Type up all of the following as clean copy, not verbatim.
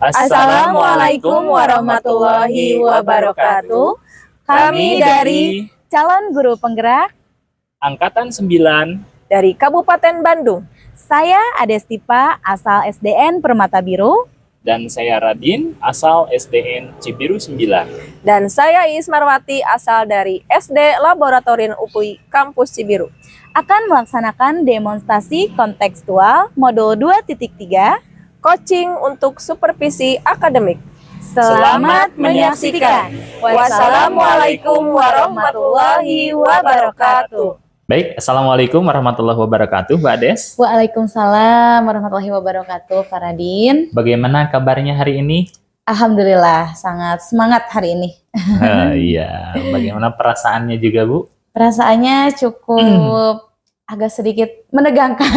Assalamualaikum warahmatullahi wabarakatuh. Kami dari Calon Guru Penggerak Angkatan 9 dari Kabupaten Bandung. Saya Adestipa, asal SDN Permata Biru. dan saya Radin, asal SDN Cibiru 9. Dan saya Ismarwati, asal dari SD Laboratorium UPI Kampus Cibiru. Akan melaksanakan demonstrasi kontekstual modul 2.3 Coaching untuk supervisi akademik. Selamat menyaksikan. Wassalamualaikum warahmatullahi wabarakatuh. Baik, Assalamualaikum warahmatullahi wabarakatuh, Mbak Ades. Waalaikumsalam warahmatullahi wabarakatuh, Pak Radin. Bagaimana kabarnya hari ini? Alhamdulillah, sangat semangat hari ini. Iya, bagaimana perasaannya juga, Bu? Perasaannya cukup agak sedikit menegangkan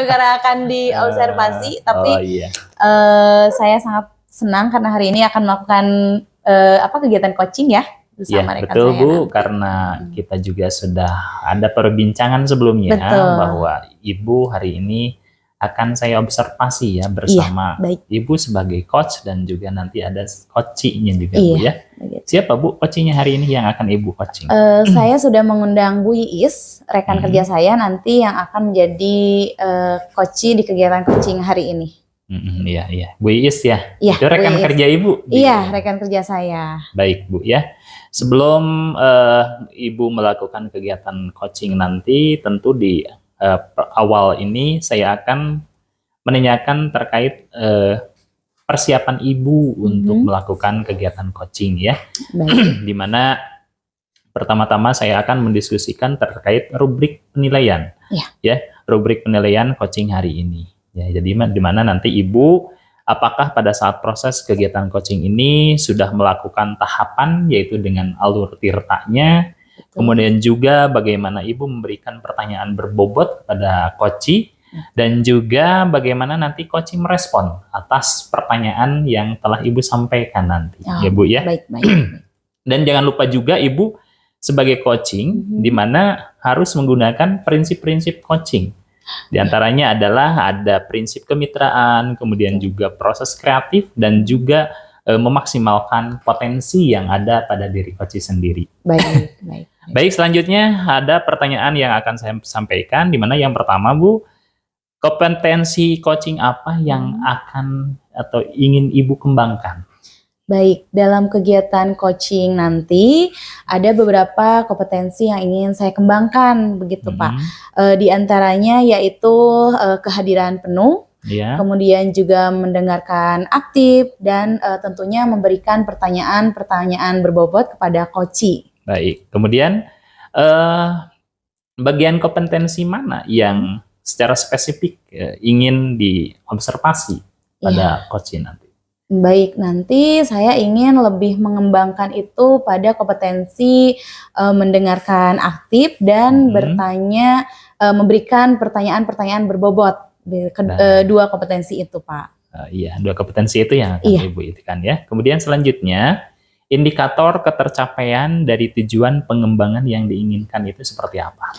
karena akan diobservasi, tapi saya sangat senang karena hari ini akan melakukan kegiatan coaching ya bersama Ya, rekan betul saya Bu, nanti. karena kita juga sudah ada perbincangan sebelumnya Betul. bahwa Ibu hari ini akan saya observasi ya bersama baik. Ibu sebagai coach dan juga nanti ada coaching-nya juga Iya, Bu ya. begitu. Siapa Bu coaching-nya hari ini yang akan Ibu coaching? Saya sudah mengundang Bu Iis, rekan kerja saya nanti yang akan menjadi coachee di kegiatan coaching hari ini. Iya. Bu Iis ya? Iya, Itu rekan Bu Iis. kerja Ibu? Iya, rekan kerja saya. Baik Bu ya. Sebelum Ibu melakukan kegiatan coaching nanti, tentu di awal ini saya akan menanyakan terkait persiapan Ibu untuk melakukan kegiatan coaching ya. Baik. Di mana pertama-tama saya akan mendiskusikan terkait rubrik penilaian. Iya. Ya, rubrik penilaian coaching hari ini. Ya, jadi di mana nanti Ibu apakah pada saat proses kegiatan coaching ini sudah melakukan tahapan yaitu dengan alur tirtanya, kemudian juga bagaimana Ibu memberikan pertanyaan berbobot kepada coachee, dan juga bagaimana nanti coachee merespon atas pertanyaan yang telah Ibu sampaikan nanti. Ya Bu ya. Baik. Dan jangan lupa juga Ibu sebagai coaching di mana harus menggunakan prinsip-prinsip coaching. Di antaranya adalah ada prinsip kemitraan, kemudian juga proses kreatif dan juga memaksimalkan potensi yang ada pada diri coachee sendiri. Baik. Baik, selanjutnya ada pertanyaan yang akan saya sampaikan, di mana yang pertama Bu, kompetensi coaching apa yang akan atau ingin Ibu kembangkan? Baik, dalam kegiatan coaching nanti ada beberapa kompetensi yang ingin saya kembangkan, begitu Pak. Di antaranya yaitu kehadiran penuh, Ya. kemudian juga mendengarkan aktif, dan tentunya memberikan pertanyaan-pertanyaan berbobot kepada coachee. Baik, kemudian bagian kompetensi mana yang secara spesifik ingin diobservasi pada coachee nanti? Baik, nanti saya ingin lebih mengembangkan itu pada kompetensi mendengarkan aktif dan bertanya, memberikan pertanyaan-pertanyaan berbobot. Dua kompetensi itu, Pak. Iya, dua kompetensi itu yang akan Ibu itikan ya. Kemudian selanjutnya, indikator ketercapaian dari tujuan pengembangan yang diinginkan itu seperti apa?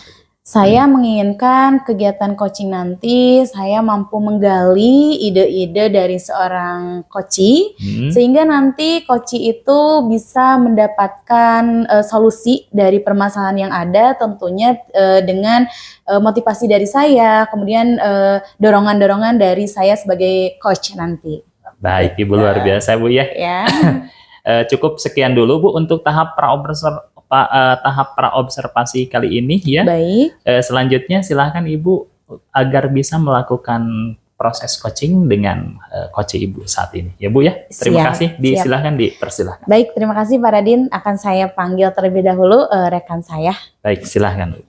Saya menginginkan kegiatan coaching nanti saya mampu menggali ide-ide dari seorang coachee sehingga nanti coachee itu bisa mendapatkan solusi dari permasalahan yang ada, tentunya dengan motivasi dari saya, kemudian dorongan-dorongan dari saya sebagai coach nanti. Baik, Ibu luar biasa Bu ya. Cukup sekian dulu Bu untuk tahap praobservasi kali ini ya. Baik. Selanjutnya silahkan Ibu agar bisa melakukan proses coaching dengan coachee Ibu saat ini ya Bu ya. Terima kasih. Silahkan dipersilahkan. Baik, terima kasih Pak Radin. Akan saya panggil terlebih dahulu rekan saya. Baik, silahkan Bu.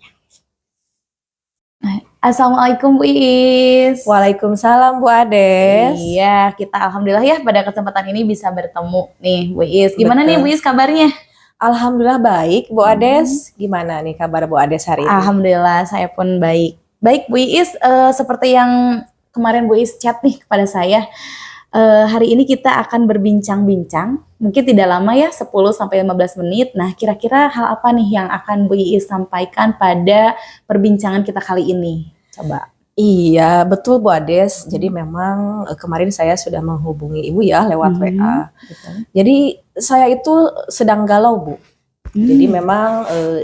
Assalamualaikum Bu Iis. Waalaikumsalam Bu Ades. Iya, kita alhamdulillah ya pada kesempatan ini bisa bertemu nih Bu Iis. Gimana nih Bu Iis kabarnya? Alhamdulillah baik Bu Ades. Gimana nih kabar Bu Ades hari ini? Alhamdulillah saya pun baik. Baik Bu Iis, seperti yang kemarin Bu Iis chat nih kepada saya, hari ini kita akan berbincang-bincang, mungkin tidak lama ya, 10-15 menit. Nah, kira-kira hal apa nih yang akan Bu Iis sampaikan pada perbincangan kita kali ini? Coba. Iya, betul Bu Ades. Jadi memang kemarin saya sudah menghubungi Ibu ya lewat WA. Betul. Jadi saya itu sedang galau Bu. Jadi Hmm. memang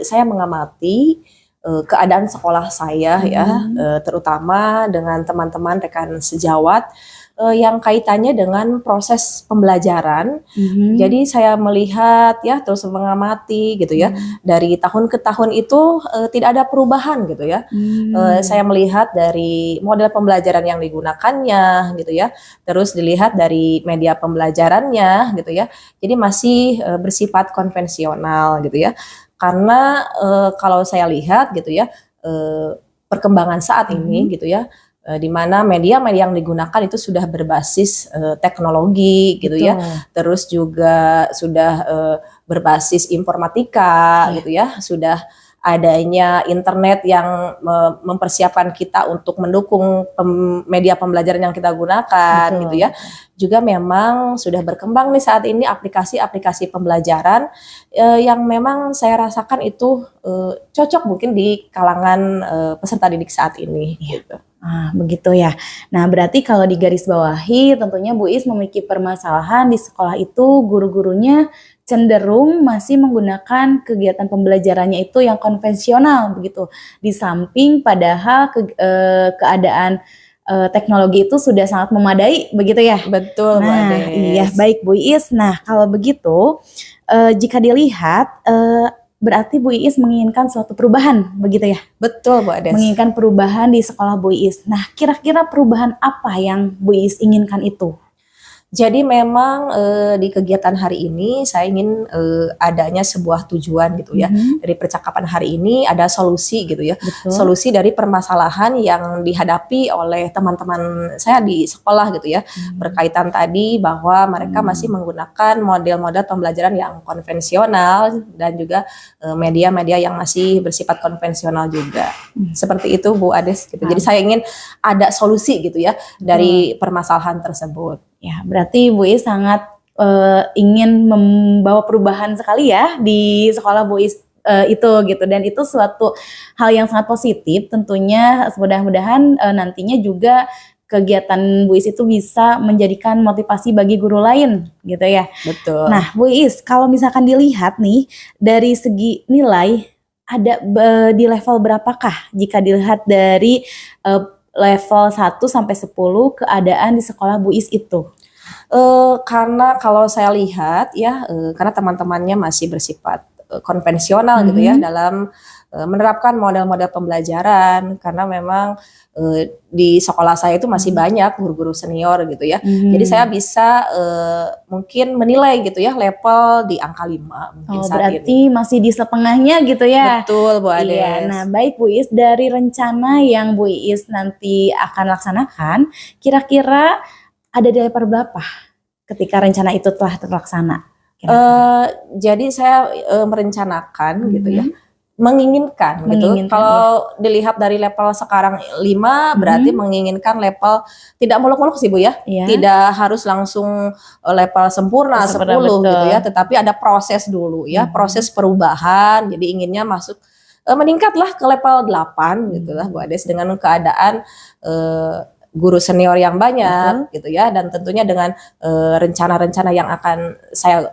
saya mengamati keadaan sekolah saya ya, terutama dengan teman-teman rekan sejawat yang kaitannya dengan proses pembelajaran. Jadi saya melihat ya, terus mengamati gitu ya, dari tahun ke tahun itu tidak ada perubahan gitu ya. Saya melihat dari model pembelajaran yang digunakannya gitu ya, terus dilihat dari media pembelajarannya gitu ya. Jadi masih bersifat konvensional gitu ya. Karena kalau saya lihat gitu ya, perkembangan saat ini gitu ya, di mana media-media yang digunakan itu sudah berbasis teknologi gitu ya, terus juga sudah berbasis informatika gitu ya, sudah adanya internet yang mempersiapkan kita untuk mendukung media pembelajaran yang kita gunakan gitu ya. Juga memang sudah berkembang nih saat ini aplikasi-aplikasi pembelajaran yang memang saya rasakan itu cocok mungkin di kalangan peserta didik saat ini gitu. Begitu ya. Nah, berarti kalau digarisbawahi tentunya Bu Is memiliki permasalahan di sekolah itu guru-gurunya cenderung masih menggunakan kegiatan pembelajarannya itu yang konvensional begitu. Di samping padahal keadaan teknologi itu sudah sangat memadai begitu ya. Betul, Bu Nah, Ades. iya baik Bu Is. Nah, kalau begitu jika dilihat berarti Bu Iis menginginkan suatu perubahan, begitu ya? Betul, Bu Ades. Menginginkan perubahan di sekolah Bu Iis. Nah, kira-kira perubahan apa yang Bu Iis inginkan itu? Jadi memang di kegiatan hari ini saya ingin adanya sebuah tujuan gitu ya. Dari percakapan hari ini ada solusi gitu ya. Betul. Solusi dari permasalahan yang dihadapi oleh teman-teman saya di sekolah gitu ya. Berkaitan tadi bahwa mereka masih menggunakan model-model pembelajaran yang konvensional dan juga media-media yang masih bersifat konvensional juga. Seperti itu Bu Ades gitu. Jadi saya ingin ada solusi gitu ya dari permasalahan tersebut. Ya, berarti Bu Is sangat ingin membawa perubahan sekali ya di sekolah Bu Is itu gitu, dan itu suatu hal yang sangat positif tentunya. Mudah-mudahan nantinya juga kegiatan Bu Is itu bisa menjadikan motivasi bagi guru lain gitu ya. Betul. Nah Bu Is, kalau misalkan dilihat nih dari segi nilai ada di level berapakah jika dilihat dari level 1 sampai 10 keadaan di sekolah Bu Is itu? Karena kalau saya lihat ya, karena teman-temannya masih bersifat konvensional gitu ya dalam menerapkan model-model pembelajaran, karena memang di sekolah saya itu masih banyak guru-guru senior gitu ya. Jadi saya bisa mungkin menilai gitu ya level di angka 5 mungkin saat Berarti ini. masih di setengahnya gitu ya. Betul Bu Ades. Iya, nah baik Bu Is, dari rencana yang Bu Is nanti akan laksanakan, kira-kira ada di level berapa ketika rencana itu telah terlaksana? Jadi saya merencanakan gitu ya, menginginkan gitu. Kalau dilihat dari level sekarang 5 berarti menginginkan level tidak muluk-muluk sih Bu ya. Tidak harus langsung level sempurna 10 gitu ya, tetapi ada proses dulu ya, proses perubahan. Jadi inginnya masuk meningkatlah ke level 8 gitu lah Bu Ades, dengan keadaan guru senior yang banyak gitu ya, dan tentunya dengan rencana-rencana yang akan saya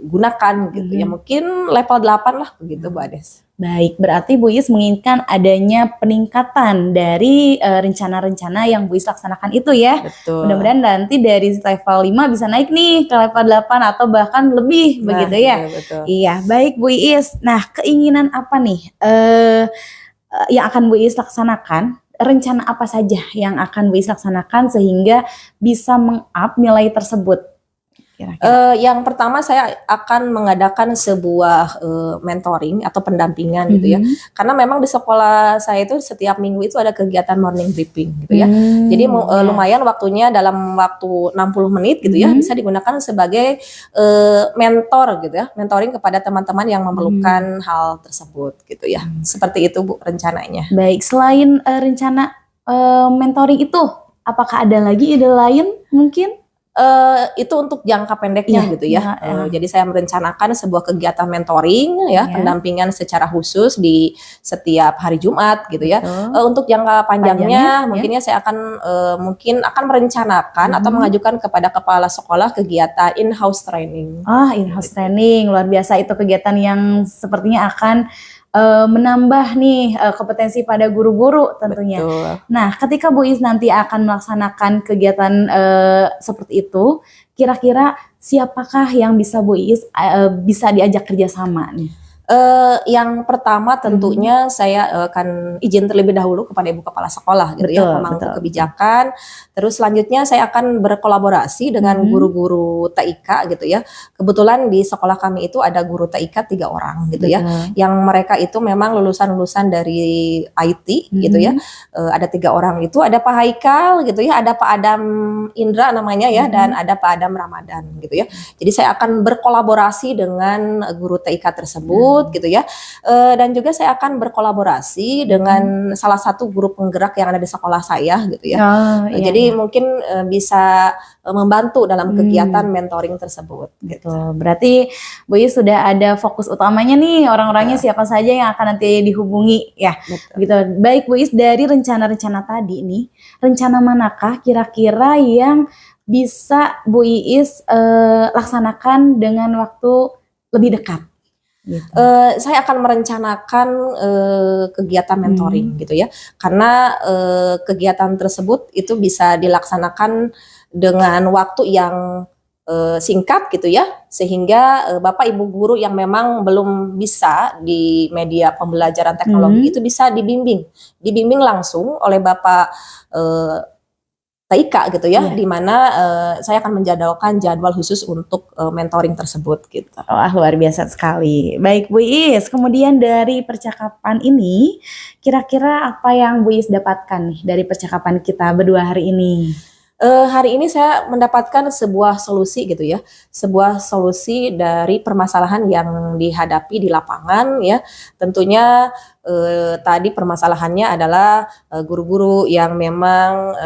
gunakan gitu ya, mungkin level 8 lah begitu Bu Ades. Baik, berarti Bu Is menginginkan adanya peningkatan dari rencana-rencana yang Bu Is laksanakan itu ya. Betul. Mudah-mudahan nanti dari level 5 bisa naik nih ke level 8 atau bahkan lebih begitu ya. Betul. Iya, baik Bu Is. Nah, keinginan apa nih yang akan Bu Is laksanakan? Rencana apa saja yang akan Bu Is laksanakan sehingga bisa meng-up nilai tersebut? Yang pertama saya akan mengadakan sebuah mentoring atau pendampingan gitu ya. Karena memang di sekolah saya itu setiap minggu itu ada kegiatan morning briefing gitu ya. Jadi lumayan waktunya, dalam waktu 60 menit gitu ya, bisa digunakan sebagai mentor gitu ya. Mentoring kepada teman-teman yang memerlukan hal tersebut gitu ya. Seperti itu Bu rencananya. Baik, selain rencana mentoring itu, apakah ada lagi ide lain mungkin? Itu untuk jangka pendeknya Iya, gitu ya. Jadi saya merencanakan sebuah kegiatan mentoring ya, pendampingan secara khusus di setiap hari Jumat gitu ya. Untuk jangka panjangnya mungkinnya saya akan mungkin akan merencanakan atau mengajukan kepada kepala sekolah kegiatan in-house training. In-house training luar biasa, itu kegiatan yang sepertinya akan menambah nih kompetensi pada guru-guru tentunya. Betul. Nah, ketika Bu Is nanti akan melaksanakan kegiatan seperti itu, kira-kira siapakah yang bisa Bu Is bisa diajak kerjasama nih? Yang pertama tentunya saya akan izin terlebih dahulu kepada Ibu Kepala Sekolah gitu ya, pemangku kebijakan. Terus selanjutnya saya akan berkolaborasi dengan guru-guru TIK gitu ya. Kebetulan di sekolah kami itu ada guru TIK 3 orang gitu ya. Yang mereka itu memang lulusan-lulusan dari IT gitu ya. Ada 3 orang itu, ada Pak Haikal gitu ya, ada Pak Adam Indra namanya ya, dan ada Pak Adam Ramadan gitu ya. Jadi saya akan berkolaborasi dengan guru TIK tersebut gitu ya, dan juga saya akan berkolaborasi dengan salah satu guru penggerak yang ada di sekolah saya gitu ya. Jadi mungkin bisa membantu dalam kegiatan mentoring tersebut. Gitu. Berarti Bu Is sudah ada fokus utamanya nih, orang-orangnya siapa saja yang akan nanti dihubungi ya. Gitu. Baik Bu Is, dari rencana-rencana tadi nih, rencana manakah kira-kira yang bisa Bu Is laksanakan dengan waktu lebih dekat? Gitu. Saya akan merencanakan kegiatan mentoring gitu ya, karena kegiatan tersebut itu bisa dilaksanakan dengan waktu yang singkat gitu ya, sehingga Bapak Ibu guru yang memang belum bisa di media pembelajaran teknologi itu bisa dibimbing langsung oleh Bapak TIK gitu ya, di mana saya akan menjadwalkan jadwal khusus untuk mentoring tersebut gitu. Luar biasa sekali. Baik Bu Is, kemudian dari percakapan ini, kira-kira apa yang Bu Is dapatkan nih dari percakapan kita berdua hari ini? Hari ini saya mendapatkan sebuah solusi gitu ya, sebuah solusi dari permasalahan yang dihadapi di lapangan ya. Tentunya tadi permasalahannya adalah guru-guru yang memang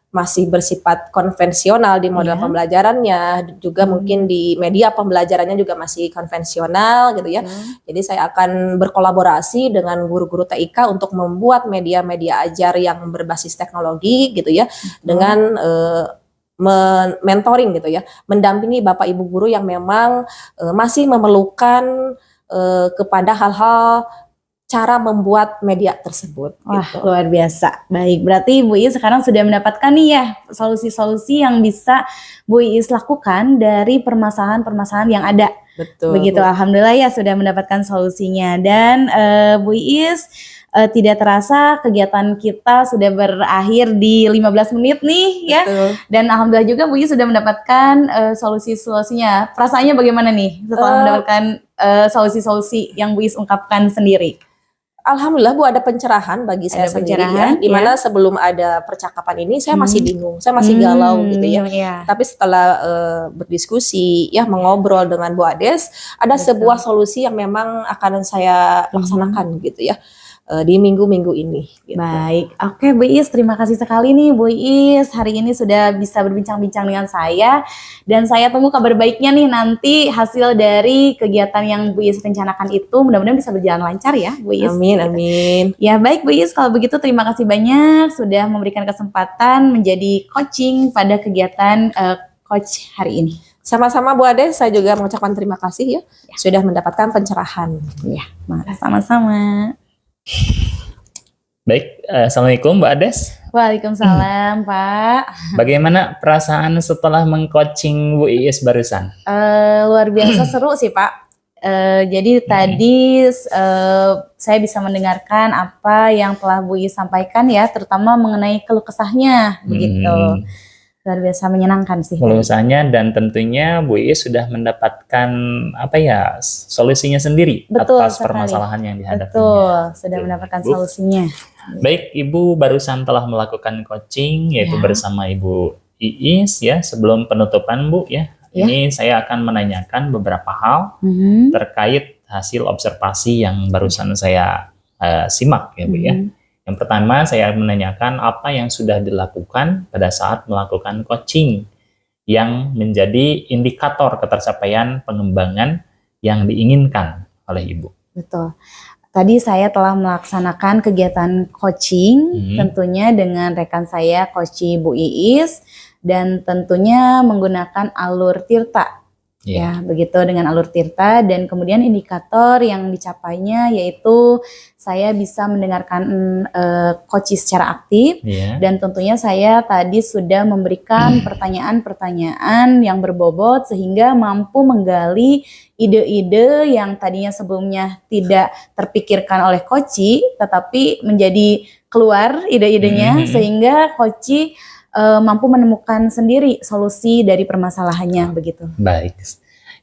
masih bersifat konvensional di model pembelajarannya, juga mungkin di media pembelajarannya juga masih konvensional gitu ya. Jadi saya akan berkolaborasi dengan guru-guru TIK untuk membuat media-media ajar yang berbasis teknologi gitu ya, dengan mentoring gitu ya, mendampingi Bapak Ibu guru yang memang masih memerlukan kepada hal-hal cara membuat media tersebut. Wah, gitu. Luar biasa. Baik, berarti Bu Is sekarang sudah mendapatkan nih ya solusi-solusi yang bisa Bu Is lakukan dari permasalahan-permasalahan yang ada. Betul. Begitu, Alhamdulillah ya sudah mendapatkan solusinya. Dan Bu Is, tidak terasa kegiatan kita sudah berakhir di 15 menit nih ya. Dan Alhamdulillah juga Bu Is sudah mendapatkan solusi-solusinya. Perasaannya bagaimana nih setelah mendapatkan solusi-solusi yang Bu Is ungkapkan sendiri? Alhamdulillah Bu, ada pencerahan bagi saya sendiri ya, dimana sebelum ada percakapan ini saya masih bingung, saya masih galau gitu ya. Tapi setelah berdiskusi ya, mengobrol dengan Bu Ades, ada sebuah solusi yang memang akan saya laksanakan gitu ya di minggu-minggu ini. Gitu. Baik, oke Bu Is, terima kasih sekali nih Bu Is, hari ini sudah bisa berbincang-bincang dengan saya, dan saya tunggu kabar baiknya nih nanti hasil dari kegiatan yang Bu Is rencanakan itu, mudah-mudahan bisa berjalan lancar ya Bu Is. Amin, amin. Ya baik Bu Is, kalau begitu terima kasih banyak sudah memberikan kesempatan menjadi coaching pada kegiatan coach hari ini. Sama-sama Bu Ades, saya juga mengucapkan terima kasih ya, sudah mendapatkan pencerahan. Ya, sama-sama. Baik, Assalamualaikum Mbak Ades. Waalaikumsalam Pak. Bagaimana perasaan setelah meng-coaching Bu Iis barusan? Luar biasa seru sih Pak. Jadi tadi saya bisa mendengarkan apa yang telah Bu Iis sampaikan ya, terutama mengenai keluh kesahnya begitu. Luar biasa menyenangkan sih. Keluh kesahnya, dan tentunya Bu Iis sudah mendapatkan solusinya sendiri atas permasalahan yang dihadapinya. Betul, sudah mendapatkan solusinya. Baik, Ibu barusan telah melakukan coaching yaitu bersama Ibu Iis ya. Sebelum penutupan Bu ya, ini saya akan menanyakan beberapa hal terkait hasil observasi yang barusan saya simak ya Bu ya. Yang pertama saya menanyakan apa yang sudah dilakukan pada saat melakukan coaching yang menjadi indikator ketercapaian pengembangan yang diinginkan oleh Ibu. Betul. Tadi saya telah melaksanakan kegiatan coaching, tentunya dengan rekan saya, Coach Bu Iis, dan tentunya menggunakan alur tirta. Ya, begitu dengan alur tirta, dan kemudian indikator yang dicapainya yaitu saya bisa mendengarkan coaching secara aktif, dan tentunya saya tadi sudah memberikan pertanyaan-pertanyaan yang berbobot sehingga mampu menggali ide-ide yang tadinya sebelumnya tidak terpikirkan oleh coaching, tetapi menjadi keluar ide-idenya sehingga coaching mampu menemukan sendiri solusi dari permasalahannya begitu. Baik,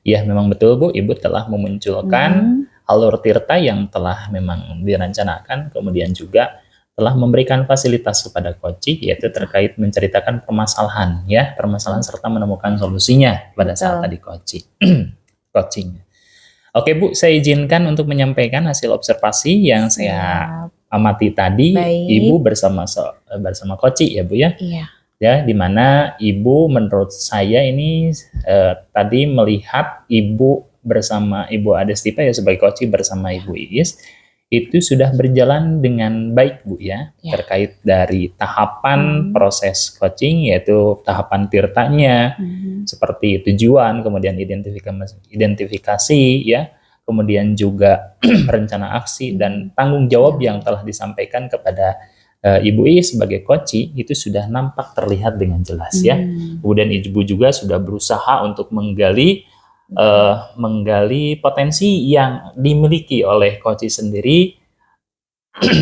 ya memang betul Bu, Ibu telah memunculkan alur tirta yang telah memang direncanakan, kemudian juga telah memberikan fasilitas kepada coaching, yaitu terkait menceritakan permasalahan, ya permasalahan serta menemukan solusinya pada saat tadi coaching. Oke Bu, saya izinkan untuk menyampaikan hasil observasi yang saya amati tadi. Baik. Ibu bersama coaching ya Bu ya. Iya. Ya, di mana Ibu menurut saya ini tadi melihat Ibu bersama Ibu Adestipa ya sebagai coaching bersama Ibu Iis itu sudah berjalan dengan baik Bu ya, terkait dari tahapan proses coaching, yaitu tahapan tirtanya seperti tujuan, kemudian identifikasi ya, kemudian juga rencana aksi dan tanggung jawab yang telah disampaikan kepada Ibu Iis sebagai coaching itu sudah nampak terlihat dengan jelas ya. Kemudian Ibu juga sudah berusaha untuk menggali potensi yang dimiliki oleh coaching sendiri,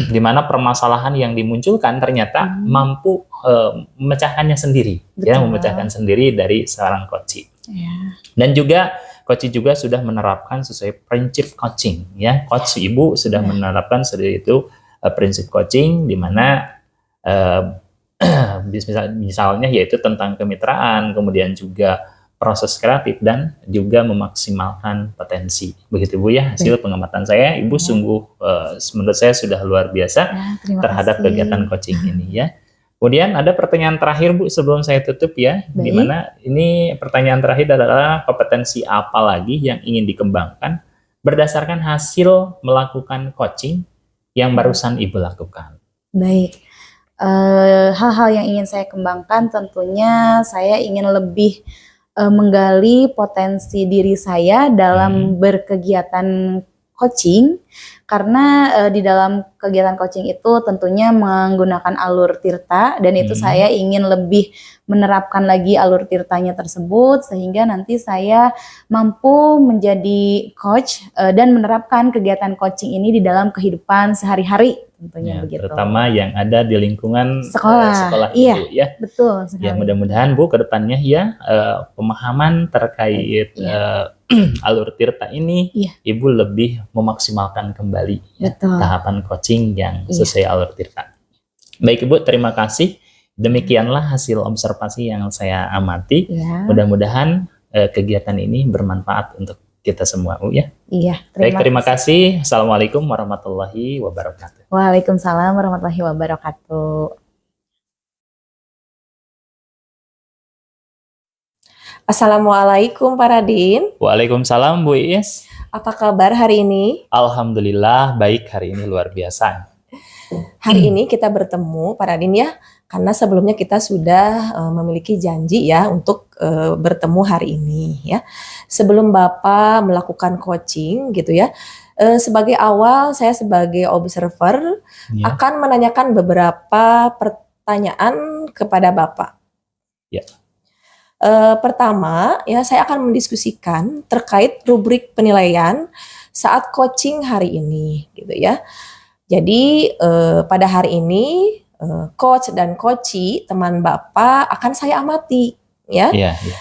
di mana permasalahan yang dimunculkan ternyata mampu memecahkannya sendiri. Betul. Ya, memecahkan sendiri dari seorang coaching. Dan juga coaching juga sudah menerapkan sesuai prinsip coaching ya. Coach Ibu sudah menerapkan seperti itu prinsip coaching, di mana misalnya yaitu tentang kemitraan, kemudian juga proses kreatif dan juga memaksimalkan potensi. Begitu Bu ya, hasil pengamatan saya. Ibu sungguh menurut saya sudah luar biasa terhadap kegiatan coaching ini ya. Kemudian ada pertanyaan terakhir Bu sebelum saya tutup ya, di mana ini pertanyaan terakhir adalah kompetensi apa lagi yang ingin dikembangkan berdasarkan hasil melakukan coaching yang barusan Ibu lakukan. Baik. Hal-hal yang ingin saya kembangkan tentunya saya ingin lebih menggali potensi diri saya dalam berkegiatan coaching, karena di dalam kegiatan coaching itu tentunya menggunakan alur tirta, dan itu saya ingin lebih menerapkan lagi alur tirtanya tersebut sehingga nanti saya mampu menjadi coach dan menerapkan kegiatan coaching ini di dalam kehidupan sehari-hari tentunya begitu. Terutama yang ada di lingkungan sekolah Ibu ya. Betul sekali. Ya mudah-mudahan Bu kedepannya ya pemahaman terkait alur tirta ini Ibu lebih memaksimalkan kembali ya, tahapan coaching yang sesuai alur tirta. Baik Ibu, terima kasih. Demikianlah hasil observasi yang saya amati. Mudah-mudahan kegiatan ini bermanfaat untuk kita semua Bu ya. Terima kasih. Assalamualaikum warahmatullahi wabarakatuh. Waalaikumsalam warahmatullahi wabarakatuh. Assalamualaikum Pak Radin. Waalaikumsalam Bu Iis. Apa kabar hari ini? Alhamdulillah baik, hari ini luar biasa. Hari ini kita bertemu Pak Radin ya, karena sebelumnya kita sudah memiliki janji ya untuk bertemu hari ini ya. Sebelum Bapak melakukan coaching gitu ya, sebagai awal saya sebagai observer akan menanyakan beberapa pertanyaan kepada Bapak. Pertama ya, saya akan mendiskusikan terkait rubrik penilaian saat coaching hari ini gitu ya. Jadi pada hari ini coach dan coachee teman Bapak akan saya amati ya,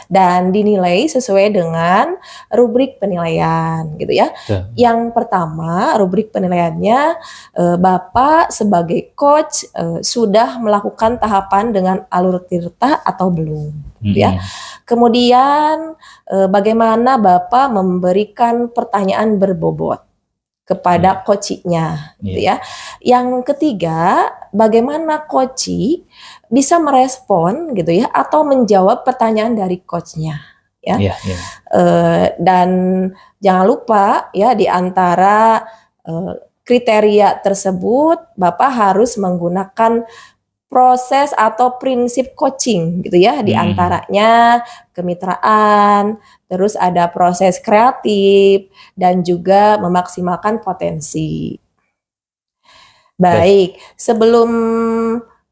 dan dinilai sesuai dengan rubrik penilaian gitu ya. Yang pertama rubrik penilaiannya, Bapak sebagai coach sudah melakukan tahapan dengan alur tirta atau belum gitu ya. Kemudian bagaimana Bapak memberikan pertanyaan berbobot kepada coachnya, gitu ya. Yang ketiga, bagaimana coach bisa merespon, gitu ya, atau menjawab pertanyaan dari coachnya, ya. Dan jangan lupa ya, di antara kriteria tersebut, Bapak harus menggunakan proses atau prinsip coaching, gitu ya. Di antaranya kemitraan, terus ada proses kreatif, dan juga memaksimalkan potensi. Baik, sebelum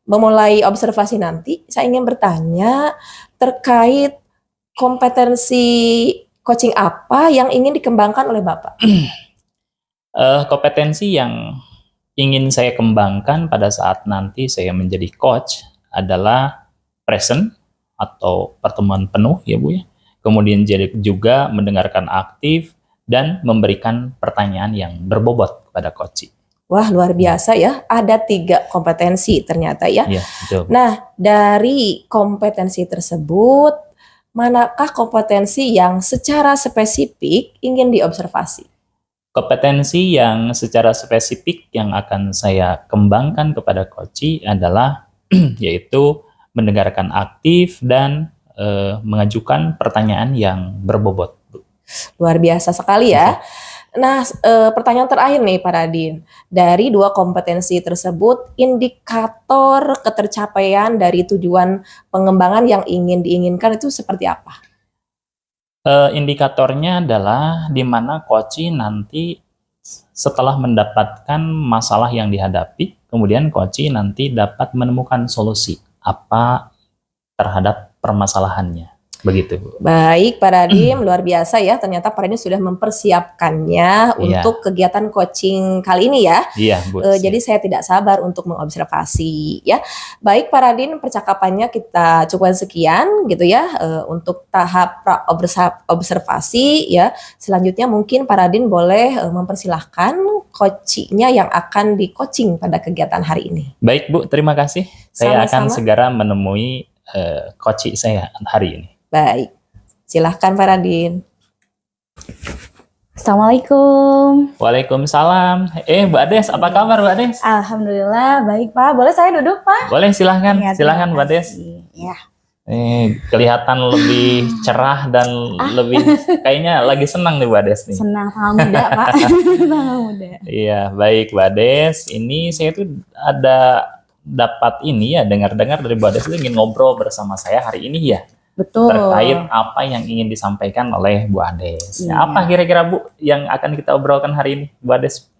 memulai observasi nanti, saya ingin bertanya terkait kompetensi coaching apa yang ingin dikembangkan oleh Bapak? Kompetensi yang ingin saya kembangkan pada saat nanti saya menjadi coach adalah present atau pertemuan penuh ya Bu ya. Kemudian juga mendengarkan aktif dan memberikan pertanyaan yang berbobot kepada coach. Wah, luar biasa ya. Ada 3 kompetensi ternyata ya. Iya, betul. Nah, dari kompetensi tersebut, manakah kompetensi yang secara spesifik ingin diobservasi? Kompetensi yang secara spesifik yang akan saya kembangkan kepada coach adalah yaitu mendengarkan aktif dan mengajukan pertanyaan yang berbobot. Luar biasa sekali ya. Nah, pertanyaan terakhir nih Pak Radin. Dari 2 kompetensi tersebut, indikator ketercapaian dari tujuan pengembangan yang diinginkan itu seperti apa? Indikatornya adalah di mana coach nanti setelah mendapatkan masalah yang dihadapi, kemudian coach nanti dapat menemukan solusi apa terhadap permasalahannya. Begitu, Bu. Baik, Pak Radim, luar biasa ya. Ternyata Pak Radim sudah mempersiapkannya untuk kegiatan coaching kali ini ya. Iya, Bu. Jadi saya tidak sabar untuk mengobservasi ya. Baik, Pak Radim, percakapannya kita cukupkan sekian gitu ya untuk tahap observasi ya. Selanjutnya mungkin Pak Radim boleh mempersilahkan coachingnya yang akan di coaching pada kegiatan hari ini. Baik, Bu, terima kasih. Saya Sama-sama. akan segera menemui coach saya hari ini. Baik, silahkan Pak Radin. Assalamualaikum. Waalaikumsalam. Bu Ades, apa kabar Bu Ades? Alhamdulillah, baik Pak. Boleh saya duduk Pak? Boleh, silahkan. Ya, Silahkan Bu terima Ades. kasih. Ya. Kelihatan lebih cerah dan lebih kayaknya lagi senang nih Bu Ades nih. Senang sama muda Pak. Sama muda. Iya, baik Bu Ades. Ini saya tuh ada dapat ini ya, dengar-dengar dari Bu Ades itu ingin ngobrol bersama saya hari ini ya. Betul. Terkait apa yang ingin disampaikan oleh Bu Ades. Iya. Apa kira-kira Bu yang akan kita obrolkan hari ini, Bu Ades?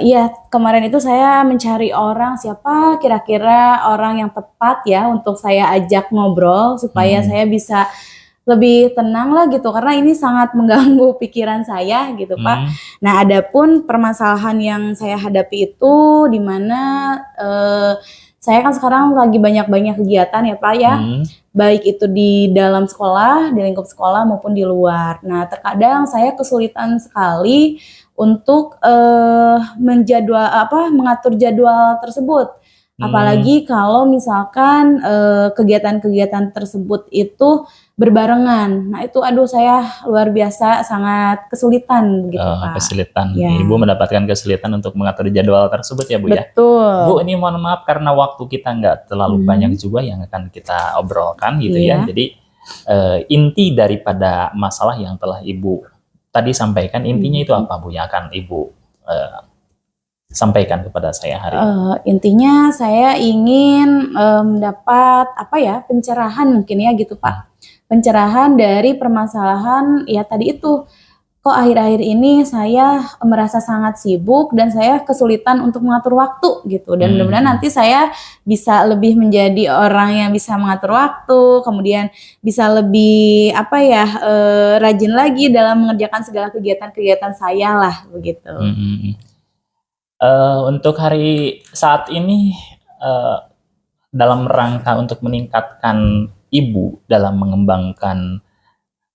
Iya, kemarin itu saya mencari orang, siapa kira-kira orang yang tepat ya untuk saya ajak ngobrol supaya saya bisa lebih tenang lah gitu, karena ini sangat mengganggu pikiran saya gitu Pak. Nah, adapun permasalahan yang saya hadapi itu di mana saya kan sekarang lagi banyak-banyak kegiatan ya Pak ya, baik itu di dalam sekolah, di lingkup sekolah maupun di luar. Nah, terkadang saya kesulitan sekali untuk mengatur jadwal tersebut. Apalagi kalau misalkan kegiatan-kegiatan tersebut itu berbarengan. Nah itu aduh saya luar biasa sangat kesulitan gitu Pak. Kesulitan. Ya. Ibu mendapatkan kesulitan untuk mengatur jadwal tersebut ya Bu ya? Betul. Bu, ini mohon maaf karena waktu kita nggak terlalu banyak juga yang akan kita obrolkan gitu ya. Jadi inti daripada masalah yang telah Ibu tadi sampaikan, intinya itu apa Bu yang akan Ibu sampaikan kepada saya hari ini? Intinya saya ingin mendapat pencerahan mungkin ya gitu Pak. Pencerahan dari permasalahan ya tadi itu, kok akhir-akhir ini saya merasa sangat sibuk dan saya kesulitan untuk mengatur waktu gitu, dan mudah-mudahan nanti saya bisa lebih menjadi orang yang bisa mengatur waktu, kemudian bisa lebih rajin lagi dalam mengerjakan segala kegiatan-kegiatan saya lah begitu. Untuk hari saat ini dalam rangka untuk meningkatkan Ibu dalam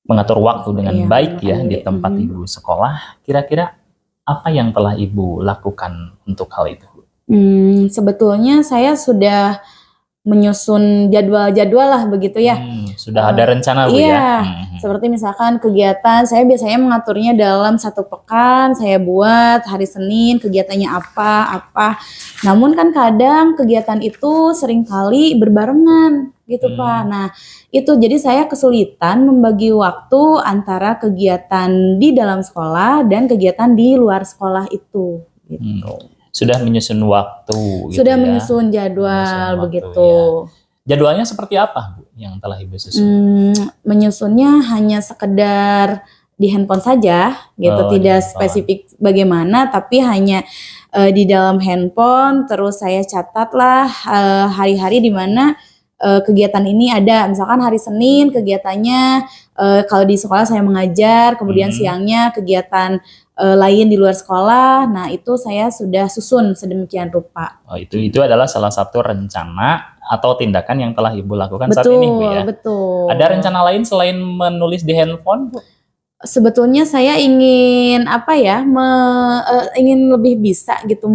mengatur waktu dengan baik ya di tempat Ibu sekolah, kira-kira apa yang telah Ibu lakukan untuk hal itu? Sebetulnya saya sudah menyusun jadwal-jadwal lah begitu ya. Sudah ada rencana Bu Iya, ya? seperti misalkan kegiatan, saya biasanya mengaturnya dalam 1 pekan, saya buat hari Senin kegiatannya apa. Namun kan kadang kegiatan itu seringkali berbarengan gitu Pak. Nah itu jadi saya kesulitan membagi waktu antara kegiatan di dalam sekolah dan kegiatan di luar sekolah itu. Gitu. Sudah menyusun waktu gitu Sudah ya? menyusun jadwal Menyusun waktu, begitu. ya. Jadwalnya seperti apa Bu yang telah Ibu susun? Menyusunnya hanya sekedar di handphone saja gitu, Oh, di tidak handphone. spesifik bagaimana, tapi hanya di dalam handphone. Terus saya catatlah hari-hari di mana kegiatan ini ada. Misalkan hari Senin kegiatannya kalau di sekolah saya mengajar, kemudian siangnya kegiatan lain di luar sekolah. Nah itu saya sudah susun sedemikian rupa. Oh, itu adalah salah satu rencana atau tindakan yang telah Ibu lakukan saat ini Bu ya? Betul. Ada rencana lain selain menulis di handphone Bu? Sebetulnya saya ingin ingin lebih bisa gitu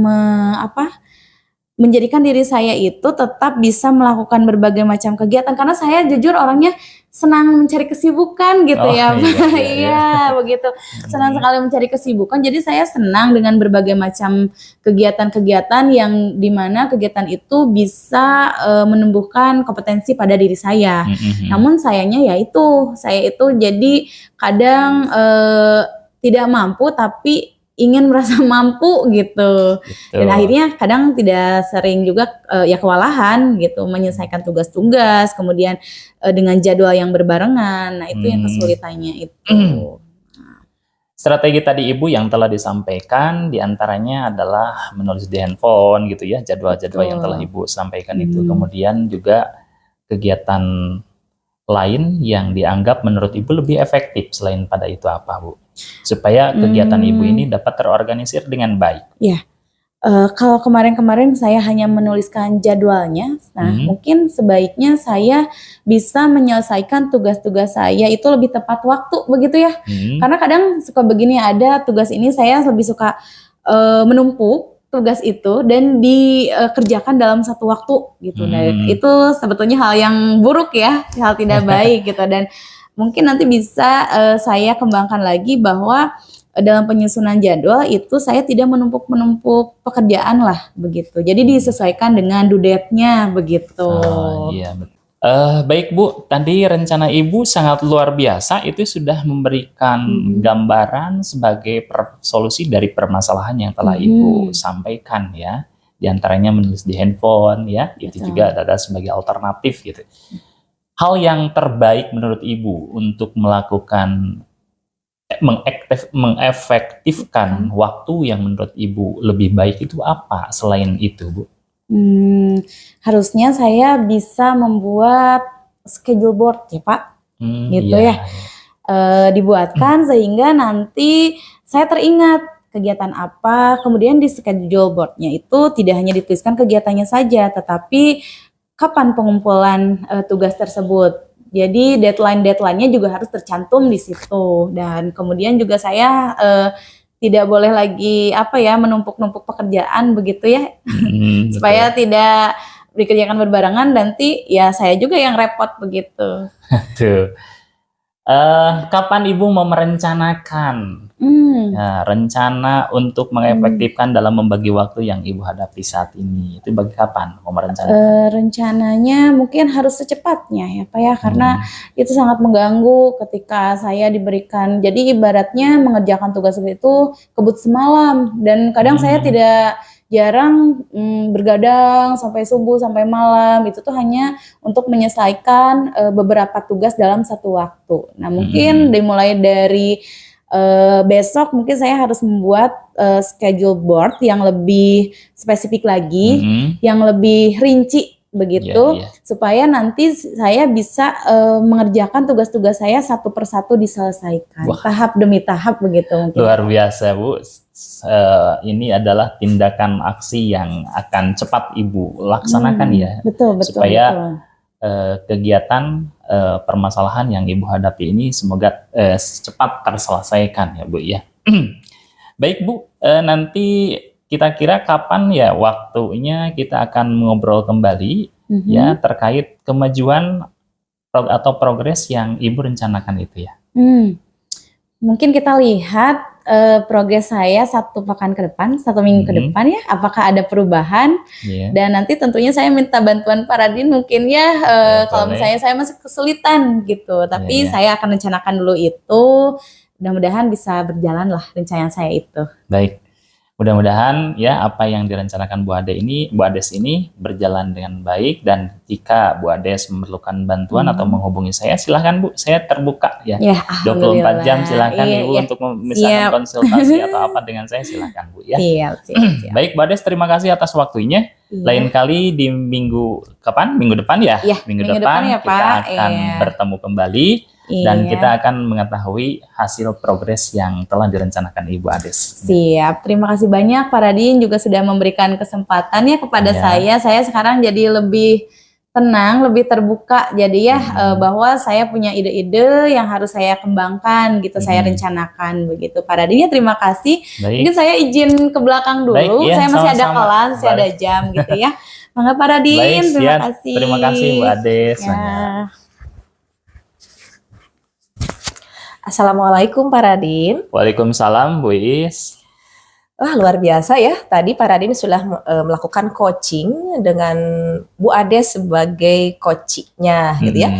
menjadikan diri saya itu tetap bisa melakukan berbagai macam kegiatan, karena saya jujur orangnya senang mencari kesibukan gitu ya. Iya, begitu. Senang sekali mencari kesibukan. Jadi saya senang dengan berbagai macam kegiatan-kegiatan yang dimana kegiatan itu bisa menumbuhkan kompetensi pada diri saya. Namun sayangnya saya itu jadi kadang tidak mampu tapi ingin merasa mampu gitu. Dan akhirnya kadang tidak sering juga kewalahan gitu menyelesaikan tugas-tugas, kemudian dengan jadwal yang berbarengan. Nah itu yang kesulitannya itu. Strategi tadi Ibu yang telah disampaikan diantaranya adalah menulis di handphone gitu ya, jadwal-jadwal yang telah Ibu sampaikan itu. Kemudian juga kegiatan lain yang dianggap menurut Ibu lebih efektif selain pada itu apa Bu? Supaya kegiatan Ibu ini dapat terorganisir dengan baik. Ya, kalau kemarin-kemarin saya hanya menuliskan jadwalnya, nah mungkin sebaiknya saya bisa menyelesaikan tugas-tugas saya itu lebih tepat waktu begitu ya. Karena kadang suka begini, ada tugas ini saya lebih suka menumpuk tugas itu dan dikerjakan dalam satu waktu gitu. Nah itu sebetulnya hal yang buruk ya, hal tidak baik gitu. Dan mungkin nanti bisa saya kembangkan lagi bahwa dalam penyusunan jadwal itu saya tidak menumpuk-menumpuk pekerjaan lah begitu. Jadi disesuaikan dengan due date-nya begitu. Iya betul. Baik Bu, tadi rencana Ibu sangat luar biasa, itu sudah memberikan gambaran sebagai solusi dari permasalahan yang telah Ibu sampaikan ya. Di antaranya menulis di handphone ya, itu juga ada sebagai alternatif gitu. Hal yang terbaik menurut Ibu untuk melakukan mengefektifkan waktu yang menurut Ibu lebih baik itu apa selain itu Bu? Harusnya saya bisa membuat schedule board ya Pak, gitu ya. Dibuatkan sehingga nanti saya teringat kegiatan apa, kemudian di schedule boardnya itu tidak hanya dituliskan kegiatannya saja, tetapi kapan pengumpulan tugas tersebut. Jadi deadline-nya juga harus tercantum di situ. Dan kemudian juga saya tidak boleh lagi menumpuk-numpuk pekerjaan begitu ya. Supaya tidak dikerjakan berbarengan, nanti ya saya juga yang repot begitu. Tuh. Kapan Ibu mau merencanakan rencana untuk mengefektifkan dalam membagi waktu yang Ibu hadapi saat ini? Itu bagi kapan mau merencanakan? Rencananya mungkin harus secepatnya ya Pak ya, karena itu sangat mengganggu ketika saya diberikan. Jadi ibaratnya mengerjakan tugas itu kebut semalam, dan kadang saya jarang bergadang sampai subuh sampai malam. Itu tuh hanya untuk menyelesaikan beberapa tugas dalam satu waktu. Nah mungkin dimulai dari besok mungkin saya harus membuat schedule board yang lebih spesifik lagi, yang lebih rinci begitu, supaya nanti saya bisa mengerjakan tugas-tugas saya satu persatu diselesaikan. Tahap demi tahap begitu mungkin. Luar biasa Bu. Ini adalah tindakan aksi yang akan cepat Ibu laksanakan ya. Betul, supaya kegiatan permasalahan yang Ibu hadapi ini semoga cepat terselesaikan ya Bu ya. Baik Bu, nanti kita kira kapan ya waktunya kita akan ngobrol kembali ya terkait kemajuan atau progres yang Ibu rencanakan itu ya. Mungkin kita lihat progres saya 1 pekan ke depan, 1 minggu ke depan ya, apakah ada perubahan. Dan nanti tentunya saya minta bantuan Pak Radin mungkin ya, kalau misalnya saya masih kesulitan gitu, tapi saya akan rencanakan dulu itu, mudah-mudahan bisa berjalan lah rencana saya itu. Baik. Mudah-mudahan ya apa yang direncanakan Bu Ades ini berjalan dengan baik, dan jika Bu Ades memerlukan bantuan atau menghubungi saya, silahkan Bu, saya terbuka ya. 24 jam silahkan Ibu untuk misalkan konsultasi atau apa dengan saya, silahkan Bu ya. Siap. Baik Bu Ades, terima kasih atas waktunya. Lain kali di minggu kapan? Minggu depan ya? Minggu depan ya, Pak. Kita akan bertemu kembali. Dan kita akan mengetahui hasil progres yang telah direncanakan Ibu Ades. Siap, terima kasih banyak Pak Radin juga sudah memberikan kesempatan ya kepada saya. Saya sekarang jadi lebih tenang, lebih terbuka. Jadi ya bahwa saya punya ide-ide yang harus saya kembangkan gitu, saya rencanakan begitu. Pak Radin ya, terima kasih. Mungkin saya izin ke belakang dulu. Saya masih ada kelas, masih ada jam gitu ya. Mangga Pak Radin, terima kasih. Terima kasih Bu Ades. Assalamualaikum Pak Radin. Waalaikumsalam Bu Is. Wah, luar biasa ya. Tadi Pak Radin sudah melakukan coaching dengan Bu Ades sebagai coachnya gitu ya.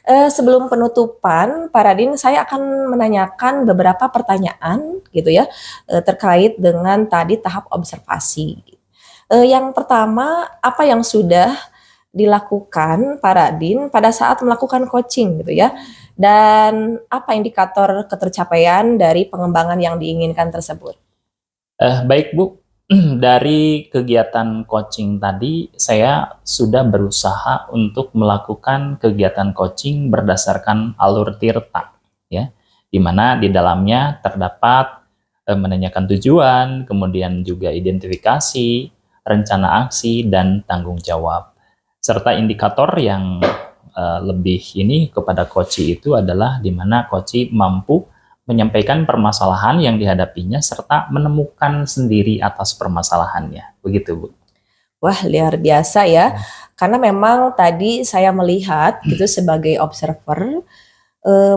Sebelum penutupan Pak Radin, saya akan menanyakan beberapa pertanyaan gitu ya, terkait dengan tadi tahap observasi. Yang pertama, apa yang sudah dilakukan Pak Radin pada saat melakukan coaching gitu ya? Dan apa indikator ketercapaian dari pengembangan yang diinginkan tersebut? Baik Bu, dari kegiatan coaching tadi saya sudah berusaha untuk melakukan kegiatan coaching berdasarkan alur tirta ya, di mana di dalamnya terdapat menanyakan tujuan, kemudian juga identifikasi, rencana aksi, dan tanggung jawab. Serta indikator yang lebih ini kepada coach itu adalah di mana coach mampu menyampaikan permasalahan yang dihadapinya serta menemukan sendiri atas permasalahannya. Begitu Bu. Wah, luar biasa ya. Karena memang tadi saya melihat gitu sebagai observer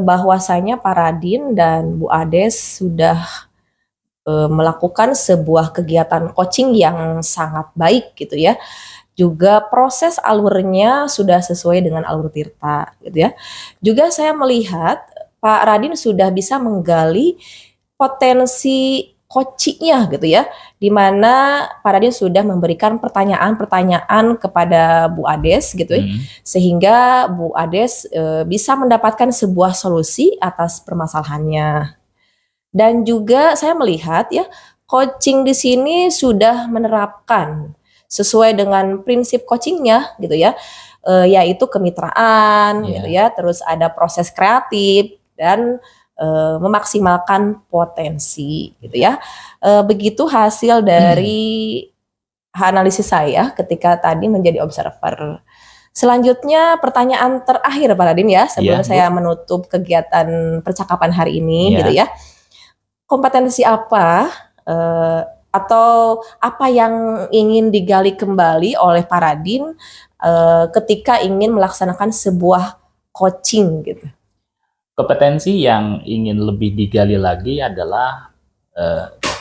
bahwasanya Pak Radin dan Bu Ades sudah melakukan sebuah kegiatan coaching yang sangat baik gitu ya. Juga proses alurnya sudah sesuai dengan alur tirta gitu ya. Juga saya melihat Pak Radin sudah bisa menggali potensi coachingnya gitu ya, di mana Pak Radin sudah memberikan pertanyaan-pertanyaan kepada Bu Ades gitu ya, sehingga Bu Ades bisa mendapatkan sebuah solusi atas permasalahannya. Dan juga saya melihat ya, coaching di sini sudah menerapkan sesuai dengan prinsip coachingnya gitu ya, yaitu kemitraan gitu ya, terus ada proses kreatif dan memaksimalkan potensi gitu ya. Begitu hasil dari analisis saya ketika tadi menjadi observer. Selanjutnya pertanyaan terakhir Pak Radin ya, sebelum saya menutup kegiatan percakapan hari ini gitu ya. Kompetensi apa atau apa yang ingin digali kembali oleh Pak Radin ketika ingin melaksanakan sebuah coaching gitu? Kompetensi yang ingin lebih digali lagi adalah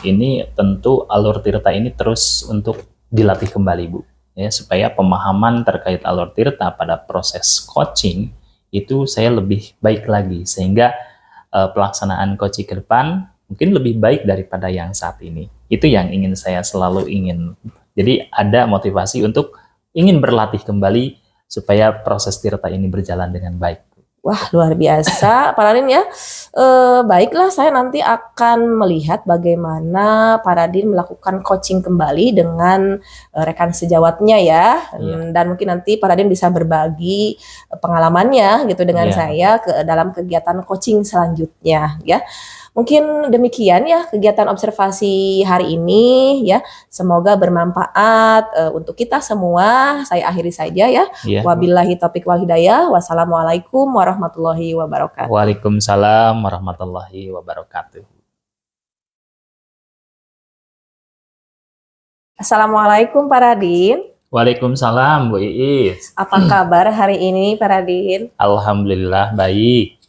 ini tentu alur tirta ini terus untuk dilatih kembali Bu ya, supaya pemahaman terkait alur tirta pada proses coaching itu saya lebih baik lagi, sehingga pelaksanaan coaching ke depan mungkin lebih baik daripada yang saat ini. Itu yang ingin saya selalu ingin. Jadi ada motivasi untuk ingin berlatih kembali supaya proses tirta ini berjalan dengan baik. Wah, luar biasa Pak Radin ya. Baiklah, saya nanti akan melihat bagaimana Pak Radin melakukan coaching kembali dengan rekan sejawatnya ya. Dan mungkin nanti Pak Radin bisa berbagi pengalamannya gitu dengan saya dalam kegiatan coaching selanjutnya ya. Mungkin demikian ya kegiatan observasi hari ini ya. Semoga bermanfaat untuk kita semua. Saya akhiri saja ya. Wabillahi taufiq wal hidayah. Wassalamualaikum warahmatullahi wabarakatuh. Waalaikumsalam warahmatullahi wabarakatuh. Assalamualaikum Pak Radin. Waalaikumsalam Bu Iis. Apa kabar hari ini Pak Radin? Alhamdulillah baik.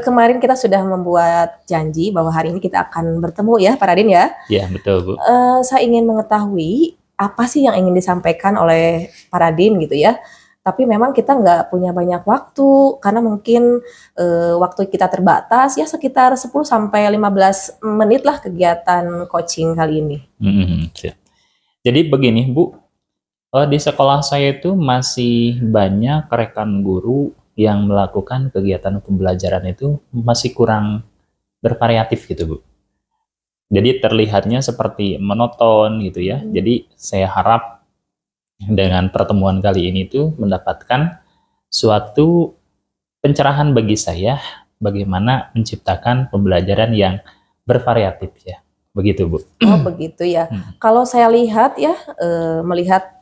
Kemarin kita sudah membuat janji bahwa hari ini kita akan bertemu ya Pak Radin ya. Ya betul Bu. Saya ingin mengetahui apa sih yang ingin disampaikan oleh Pak Radin gitu ya. Tapi memang kita nggak punya banyak waktu karena mungkin waktu kita terbatas ya sekitar 10 sampai 15 menit lah kegiatan coaching kali ini. Siap. Jadi begini Bu, di sekolah saya itu masih banyak rekan guru yang melakukan kegiatan pembelajaran itu masih kurang bervariatif gitu Bu. Jadi terlihatnya seperti monoton gitu ya. Jadi saya harap dengan pertemuan kali ini tuh mendapatkan suatu pencerahan bagi saya bagaimana menciptakan pembelajaran yang bervariatif ya. Begitu Bu. Oh begitu ya. Kalau saya lihat ya, melihat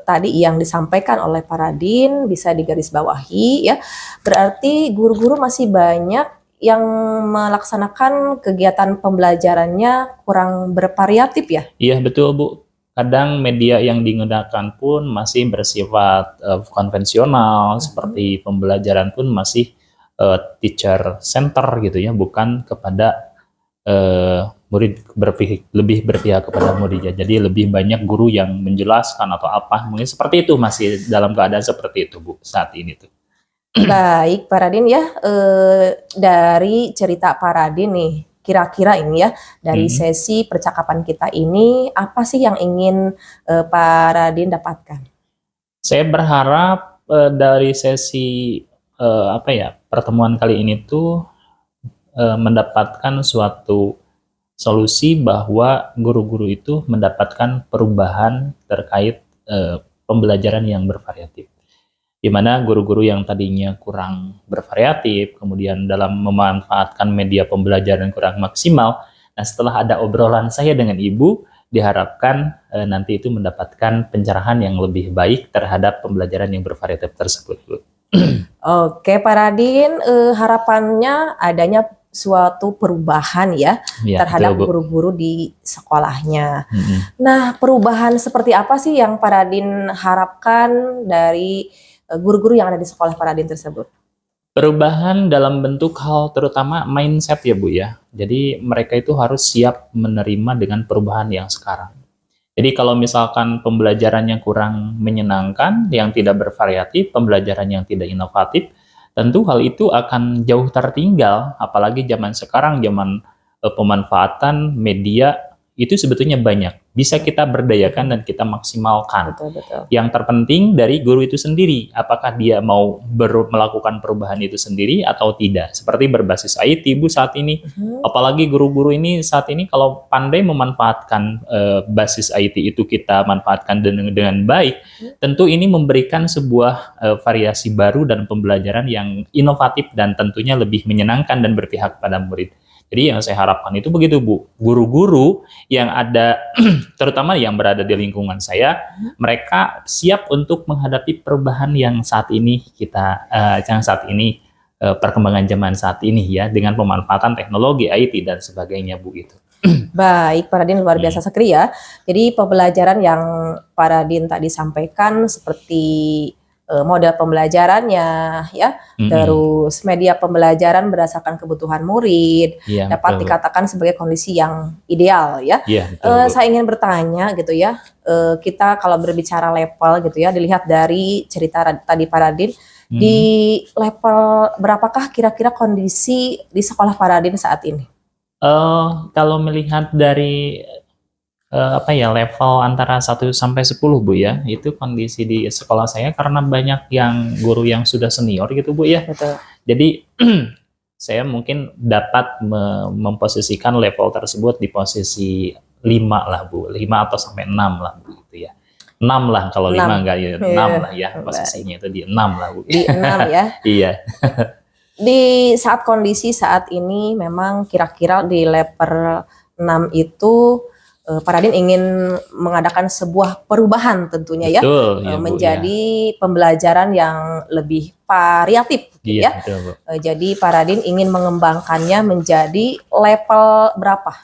tadi yang disampaikan oleh Pak Radin bisa digarisbawahi ya, berarti guru-guru masih banyak yang melaksanakan kegiatan pembelajarannya kurang bervariatif ya? Iya betul Bu. Kadang media yang digunakan pun masih bersifat konvensional, seperti pembelajaran pun masih teacher center gitu ya, bukan kepada murid lebih berpihak kepada muridnya. Jadi lebih banyak guru yang menjelaskan atau apa. Mungkin seperti itu, masih dalam keadaan seperti itu Bu saat ini tuh. Baik Pak Radin ya, dari cerita Pak Radin nih, kira-kira ini ya dari sesi percakapan kita ini apa sih yang ingin Pak Radin dapatkan? Saya berharap dari sesi pertemuan kali ini tuh mendapatkan suatu solusi bahwa guru-guru itu mendapatkan perubahan terkait pembelajaran yang bervariatif. Di mana guru-guru yang tadinya kurang bervariatif, kemudian dalam memanfaatkan media pembelajaran kurang maksimal, nah setelah ada obrolan saya dengan Ibu, diharapkan nanti itu mendapatkan pencerahan yang lebih baik terhadap pembelajaran yang bervariatif tersebut. Oke Pak Radin, harapannya adanya suatu perubahan ya terhadap guru-guru di sekolahnya. Nah, perubahan seperti apa sih yang Pak Radin harapkan dari guru-guru yang ada di sekolah Pak Radin tersebut? Perubahan dalam bentuk hal terutama mindset ya Bu ya. Jadi mereka itu harus siap menerima dengan perubahan yang sekarang. Jadi kalau misalkan pembelajarannya kurang menyenangkan, yang tidak bervariatif, pembelajaran yang tidak inovatif, tentu hal itu akan jauh tertinggal, apalagi zaman sekarang, zaman pemanfaatan media itu sebetulnya banyak. Bisa kita berdayakan dan kita maksimalkan. Betul. Yang terpenting dari guru itu sendiri, apakah dia mau melakukan perubahan itu sendiri atau tidak. Seperti berbasis IT Bu saat ini, apalagi guru-guru ini saat ini kalau pandai memanfaatkan basis IT itu kita manfaatkan dengan baik, tentu ini memberikan sebuah variasi baru dan pembelajaran yang inovatif dan tentunya lebih menyenangkan dan berpihak pada murid. Jadi yang saya harapkan itu begitu Bu, guru-guru yang ada, terutama yang berada di lingkungan saya, mereka siap untuk menghadapi perubahan yang saat ini perkembangan zaman saat ini ya, dengan pemanfaatan teknologi IT dan sebagainya Bu itu. Baik Pak Radin, luar biasa sekali ya. Jadi pembelajaran yang Pak Radin tadi sampaikan seperti model pembelajarannya ya, terus media pembelajaran berdasarkan kebutuhan murid, dapat dikatakan sebagai kondisi yang ideal ya. Saya ingin bertanya gitu ya, kita kalau berbicara level gitu ya, dilihat dari cerita tadi Pak Radin, di level berapakah kira-kira kondisi di sekolah Pak Radin saat ini? Kalau melihat dari level antara 1 sampai 10 Bu ya, itu kondisi di sekolah saya karena banyak yang guru yang sudah senior gitu Bu ya. Betul. Jadi saya mungkin dapat memposisikan level tersebut di posisi 5 lah Bu, 5 atau sampai 6 lah Bu gitu ya. 6 lah, kalau 5 enggak ya, 6 lah ya, posisinya itu di 6 lah Bu. Di 6 ya. Iya. Di saat kondisi saat ini memang kira-kira di level 6 itu Pak Radin ingin mengadakan sebuah perubahan tentunya. Betul, ya, menjadi pembelajaran yang lebih variatif gitu ya. Betul, Bu. Jadi Pak Radin ingin mengembangkannya menjadi level berapa?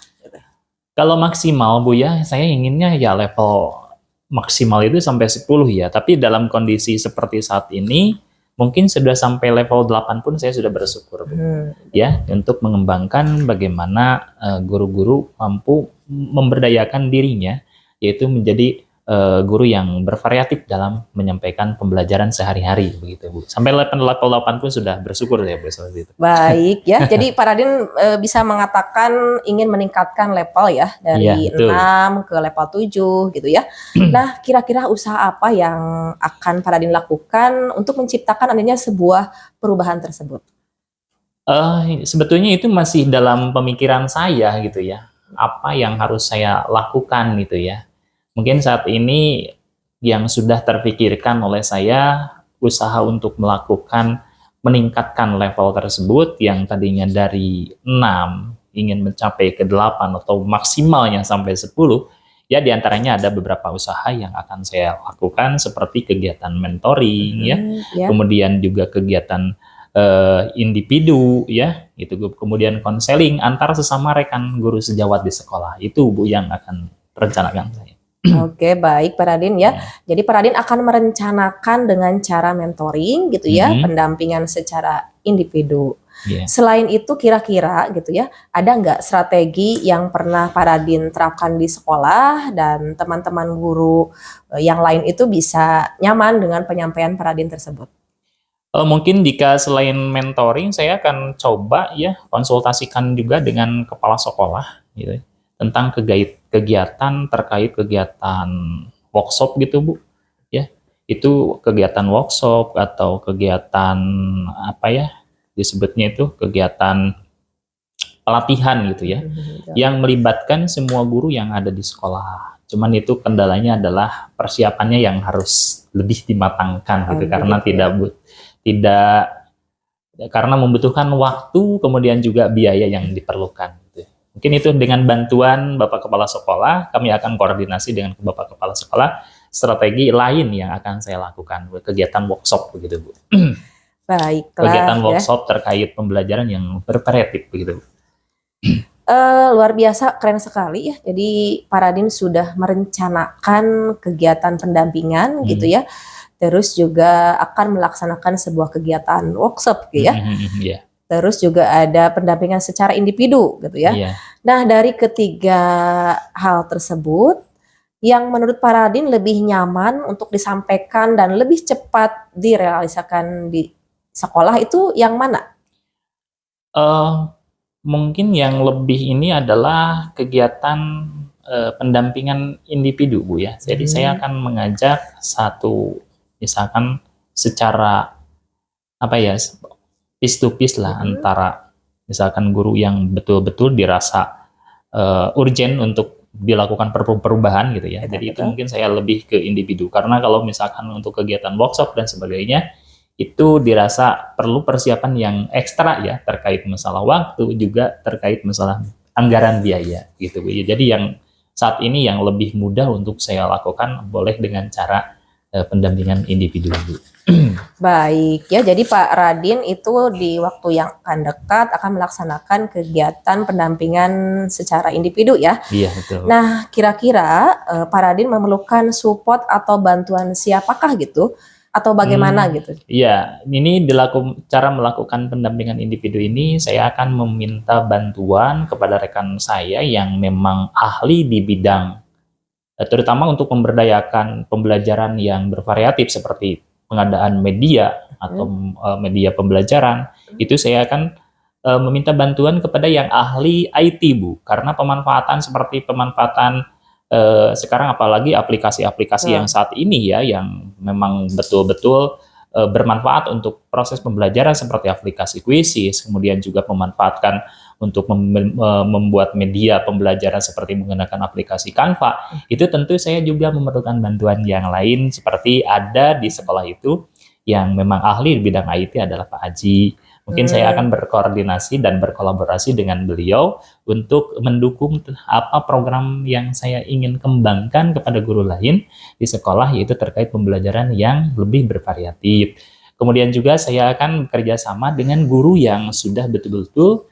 Kalau maksimal Bu ya, saya inginnya ya level maksimal itu sampai 10 ya, tapi dalam kondisi seperti saat ini mungkin sudah sampai level 8 pun saya sudah bersyukur, Bu. Ya, untuk mengembangkan bagaimana guru-guru mampu memberdayakan dirinya, yaitu menjadi guru yang bervariatif dalam menyampaikan pembelajaran sehari-hari begitu, Bu. Sampai level 8 pun sudah bersyukur ya, Bu, seperti itu. Baik ya. Jadi Pak Radin bisa mengatakan ingin meningkatkan level ya dari Iya, betul. 6 ke level 7 gitu ya. Nah, kira-kira usaha apa yang akan Pak Radin lakukan untuk menciptakan adanya sebuah perubahan tersebut? Sebetulnya itu masih dalam pemikiran saya gitu ya. Apa yang harus saya lakukan gitu ya. Mungkin saat ini yang sudah terpikirkan oleh saya usaha untuk meningkatkan level tersebut yang tadinya dari 6 ingin mencapai ke 8 atau maksimalnya sampai 10. Ya, diantaranya ada beberapa usaha yang akan saya lakukan seperti kegiatan mentoring ya, kemudian juga kegiatan individu ya, itu kemudian konseling antar sesama rekan guru sejawat di sekolah. Itu, Bu, yang akan rencanakan saya. Oke, baik Pak Radin ya. Jadi Pak Radin akan merencanakan dengan cara mentoring gitu ya, pendampingan secara individu. Selain itu kira-kira gitu ya, ada nggak strategi yang pernah Pak Radin terapkan di sekolah dan teman-teman guru yang lain itu bisa nyaman dengan penyampaian Pak Radin tersebut? Mungkin jika selain mentoring, saya akan coba ya konsultasikan juga dengan kepala sekolah gitu tentang kegiatan terkait kegiatan workshop gitu, Bu. Ya, itu kegiatan workshop atau kegiatan apa ya disebutnya itu kegiatan pelatihan gitu ya, yang melibatkan semua guru yang ada di sekolah. Cuman itu kendalanya adalah persiapannya yang harus lebih dimatangkan gitu, karena karena membutuhkan waktu kemudian juga biaya yang diperlukan. Gitu. Mungkin itu dengan bantuan Bapak Kepala Sekolah, kami akan koordinasi dengan Bapak Kepala Sekolah strategi lain yang akan saya lakukan kegiatan workshop begitu, Bu. Baiklah. Kegiatan workshop terkait pembelajaran yang bervariatif begitu. Luar biasa, keren sekali ya. Jadi Pak Radin sudah merencanakan kegiatan pendampingan gitu ya. Terus juga akan melaksanakan sebuah kegiatan workshop gitu ya. Terus juga ada pendampingan secara individu gitu ya. Nah, dari ketiga hal tersebut, yang menurut Pak Radin lebih nyaman untuk disampaikan dan lebih cepat direalisasikan di sekolah itu yang mana? Mungkin yang lebih ini adalah kegiatan pendampingan individu, Bu ya. Jadi saya akan mengajak misalkan secara piece to piece lah antara misalkan guru yang betul-betul dirasa urgent untuk dilakukan perubahan gitu ya. Jadi itu mungkin saya lebih ke individu, karena kalau misalkan untuk kegiatan workshop dan sebagainya itu dirasa perlu persiapan yang ekstra ya, terkait masalah waktu juga terkait masalah anggaran biaya gitu, Bu. Jadi yang saat ini yang lebih mudah untuk saya lakukan boleh dengan cara pendampingan individu. Baik ya, jadi Pak Radin itu di waktu yang akan dekat akan melaksanakan kegiatan pendampingan secara individu ya. Iya, betul. Nah, kira-kira Pak Radin memerlukan support atau bantuan siapakah gitu? Atau bagaimana gitu? Iya, ini cara melakukan pendampingan individu ini saya akan meminta bantuan kepada rekan saya yang memang ahli di bidang terutama untuk memberdayakan pembelajaran yang bervariatif seperti pengadaan media atau media pembelajaran. Itu saya akan meminta bantuan kepada yang ahli IT, Bu, karena pemanfaatan sekarang apalagi aplikasi-aplikasi yang saat ini ya yang memang betul-betul bermanfaat untuk proses pembelajaran seperti aplikasi Quizizz, kemudian juga memanfaatkan untuk membuat media pembelajaran seperti menggunakan aplikasi Canva. Itu tentu saya juga memerlukan bantuan yang lain seperti ada di sekolah itu yang memang ahli di bidang IT adalah Pak Haji. Mungkin saya akan berkoordinasi dan berkolaborasi dengan beliau untuk mendukung apa program yang saya ingin kembangkan kepada guru lain di sekolah, yaitu terkait pembelajaran yang lebih bervariatif. Kemudian juga saya akan bekerja sama dengan guru yang sudah betul-betul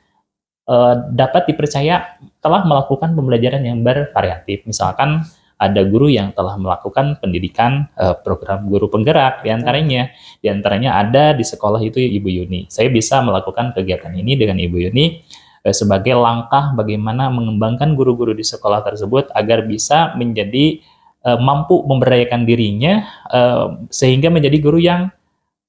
dapat dipercaya telah melakukan pembelajaran yang bervariatif. Misalkan ada guru yang telah melakukan pendidikan program guru penggerak di antaranya ada di sekolah itu Ibu Yuni. Saya bisa melakukan kegiatan ini dengan Ibu Yuni sebagai langkah bagaimana mengembangkan guru-guru di sekolah tersebut agar bisa menjadi mampu memberdayakan dirinya sehingga menjadi guru yang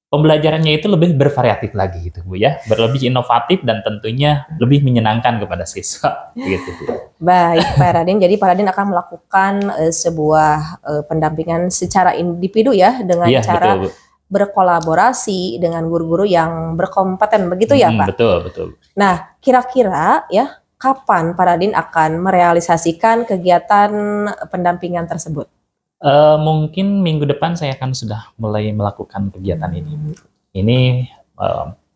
pembelajarannya itu lebih bervariatif lagi gitu Bu ya, berlebih inovatif dan tentunya lebih menyenangkan kepada siswa gitu Bu. Baik Pak Raden, jadi Pak Raden akan melakukan sebuah pendampingan secara individu ya dengan Iya, cara betul, Bu. berkolaborasi dengan guru-guru yang berkompeten begitu ya Pak. Betul. Nah, kira-kira ya kapan Pak Raden akan merealisasikan kegiatan pendampingan tersebut? Mungkin minggu depan saya akan sudah mulai melakukan kegiatan ini. Ini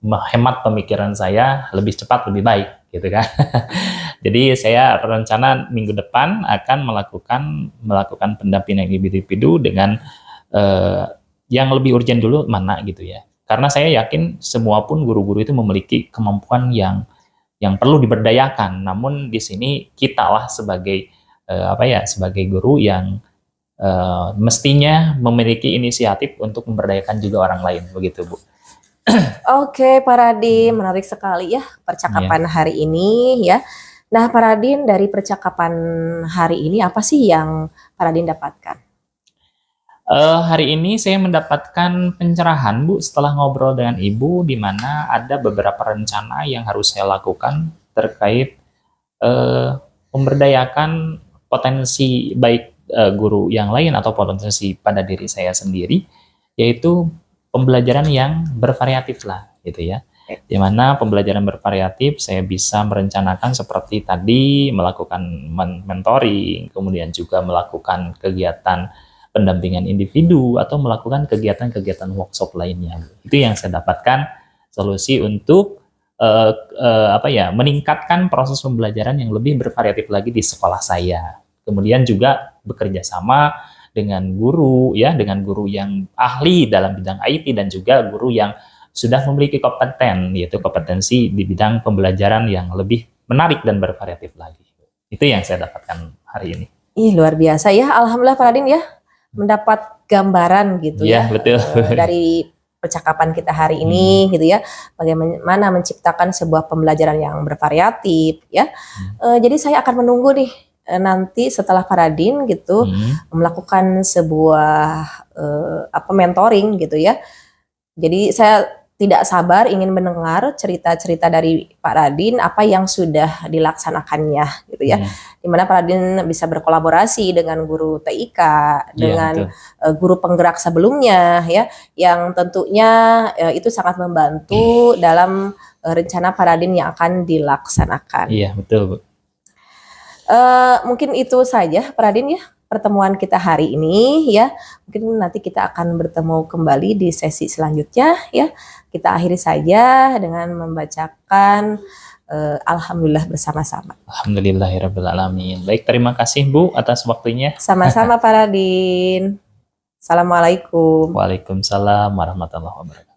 menghemat pemikiran saya lebih cepat lebih baik gitu kan. Jadi saya rencana minggu depan akan melakukan pendampingan individu dengan yang lebih urgent dulu mana gitu ya. Karena saya yakin semua pun guru-guru itu memiliki kemampuan yang perlu diberdayakan. Namun di sini kita lah sebagai sebagai guru yang mestinya memiliki inisiatif untuk memberdayakan juga orang lain begitu Bu. Oke, Pak Raden, menarik sekali ya percakapan hari ini ya. Nah, Pak Raden, dari percakapan hari ini apa sih yang Pak Raden dapatkan? Hari ini saya mendapatkan pencerahan Bu setelah ngobrol dengan Ibu, di mana ada beberapa rencana yang harus saya lakukan terkait memberdayakan potensi baik guru yang lain atau potensi pada diri saya sendiri, yaitu pembelajaran yang bervariatif lah gitu ya. Di mana pembelajaran bervariatif saya bisa merencanakan seperti tadi melakukan mentoring, kemudian juga melakukan kegiatan pendampingan individu atau melakukan kegiatan-kegiatan workshop lainnya. Itu yang saya dapatkan solusi untuk meningkatkan proses pembelajaran yang lebih bervariatif lagi di sekolah saya. Kemudian juga bekerja sama dengan guru dengan guru yang ahli dalam bidang IT dan juga guru yang sudah memiliki yaitu kompetensi di bidang pembelajaran yang lebih menarik dan bervariatif lagi. Itu yang saya dapatkan hari ini. Luar biasa ya, alhamdulillah Pak Raden ya mendapat gambaran gitu ya betul. dari percakapan kita hari ini gitu ya, bagaimana menciptakan sebuah pembelajaran yang bervariatif ya. Jadi saya akan menunggu nih nanti setelah Pak Raden gitu melakukan sebuah mentoring gitu ya. Jadi saya tidak sabar ingin mendengar cerita-cerita dari Pak Raden apa yang sudah dilaksanakannya gitu ya. Dimana Pak Raden bisa berkolaborasi dengan guru TIK, dengan guru penggerak sebelumnya ya, yang tentunya itu sangat membantu dalam rencana Pak Raden yang akan dilaksanakan. Iya, betul Bu. Mungkin itu saja Pak Raden ya pertemuan kita hari ini ya. Mungkin nanti kita akan bertemu kembali di sesi selanjutnya ya. Kita akhiri saja dengan membacakan Alhamdulillah bersama-sama. Alhamdulillahirabbil alamin. Baik, terima kasih Bu atas waktunya. Sama-sama Pak Raden. Assalamualaikum. Waalaikumsalam warahmatullahi wabarakatuh.